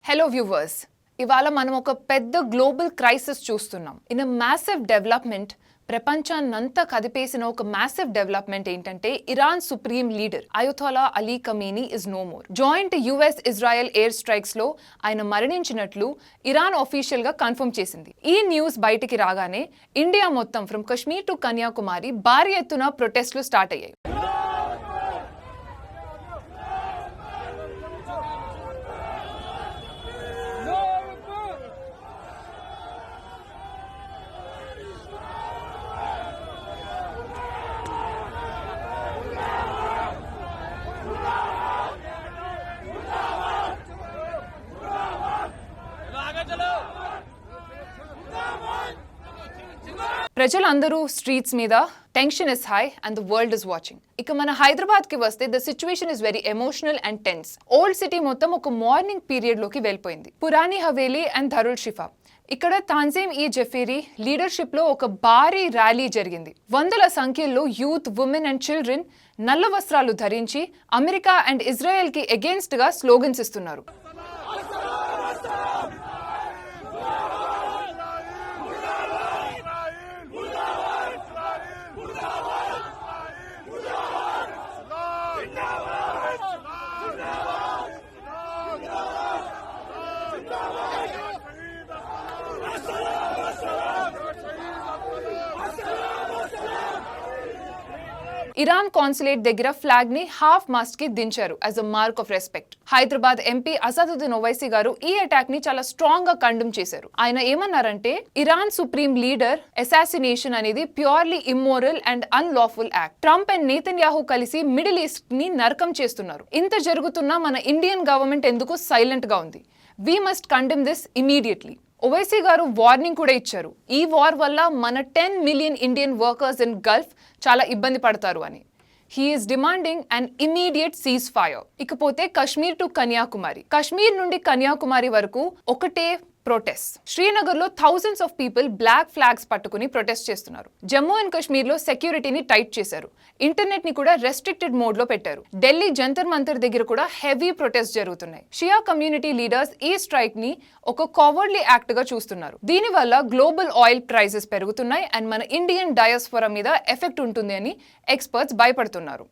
Hello viewers, ఇవాళ మనం ఒక పెద్ద గ్లోబల్ క్రైసిస్ చూస్తున్నాం. ఇన్ అ మ్యాసివ్ డెవలప్మెంట్, ప్రపంచాన్నంతా కదిపేసిన ఒక మ్యాసివ్ డెవలప్మెంట్ ఏంటంటే Iran supreme leader Ayatollah Ali Khamenei is no more. Joint US Israel air strikes లో ఆయన మరణించినట్లు ఇరాన్ ఆఫీషియల్ గా కన్ఫర్మ్ చేసింది. ఈ న్యూస్ బయటికి రాగానే ఇండియా మొత్తం ఫ్రమ్ కశ్మీర్ టు కన్యాకుమారి భారీ ఎత్తున ప్రొటెస్టులు స్టార్ట్ అయ్యాయి. ప్రజలందరూ స్ట్రీట్స్ మీద, tension is high and the world is watching. ఇక మన హైదరాబాద్ కి వస్తే the situation is very emotional and tense. Old city మొత్తం ఒక మార్నింగ్ పీరియడ్ లోకి వెళ్ళిపోయింది. పురానీ హవేలీ అండ్ ధరుల్ షిఫా ఇక్కడ తాంజీమ్ ఈ జఫీరీ లీడర్షిప్ లో ఒక భారీ ర్యాలీ జరిగింది. వందల సంఖ్యలో యూత్, ఉమెన్ అండ్ చిల్డ్రన్ నల్ల వస్త్రాలు ధరించి అమెరికా అండ్ ఇజ్రాయెల్ కి అగేన్స్ట్ గా స్లోగన్స్ ఇస్తున్నారు. ఇరాన్ కాన్సులేట్ దగ్గర ఫ్లాగ్ ని హాఫ్ మాస్ట్ కి దించారు as a mark of respect. Hyderabad MP Asaduddin Owaisi గారు ఈ అటాక్ ని చాలా స్ట్రాంగ్ గా కండెమ్ చేశారు. ఆయన ఏమన్నారంటే ఇరాన్ సుప్రీం లీడర్ అసాసినేషన్ అనేది purely immoral and unlawful act. Trump and Netanyahu కలిసి మిడిల్ ఈస్ట్ ని నరకం చేస్తున్నారు. ఇంత జరుగుతున్నా మన ఇండియన్ గవర్నమెంట్ ఎందుకు సైలెంట్ గా ఉంది? We must condemn this immediately. Owaisi గారు వార్నింగ్ కూడా ఇచ్చారు. ఈ వార్ వల్ల మన 10 million Indian workers in Gulf చాలా ఇబ్బంది పడతారు అని. He is demanding an immediate cease fire. ఇకపోతే కశ్మీర్ టు కన్యాకుమారి. కశ్మీర్ నుండి కన్యాకుమారి వరకు ఒకటే ప్రొటెస్ట్. శ్రీనగర్ లో thousands of people black flags పట్టుకుని ప్రొటెస్ట్ చేస్తున్నారు. జమ్మూ అండ్ కాశ్మీర్ లో సెక్యూరిటీని టైట్ చేశారు. ఇంటర్నెట్ ని కూడా రెస్ట్రిక్టెడ్ మోడ్ లో పెట్టారు. ఢిల్లీ జంతర్ మంతర్ దగ్గర కూడా హెవీ ప్రొటెస్ట్ జరుగుతున్నాయి. షియా కమ్యూనిటీ లీడర్స్ ఈ స్ట్రైక్ ని ఒక కావర్డ్లీ యాక్ట్ గా చూస్తున్నారు. దీని వల్ల గ్లోబల్ ఆయిల్ ప్రైసెస్ పెరుగుతున్నాయి అండ్ మన ఇండియన్ డయాస్పోరా మీద ఎఫెక్ట్ ఉంటుంది అని ఎక్స్పర్ట్స్ భయపడుతున్నారు.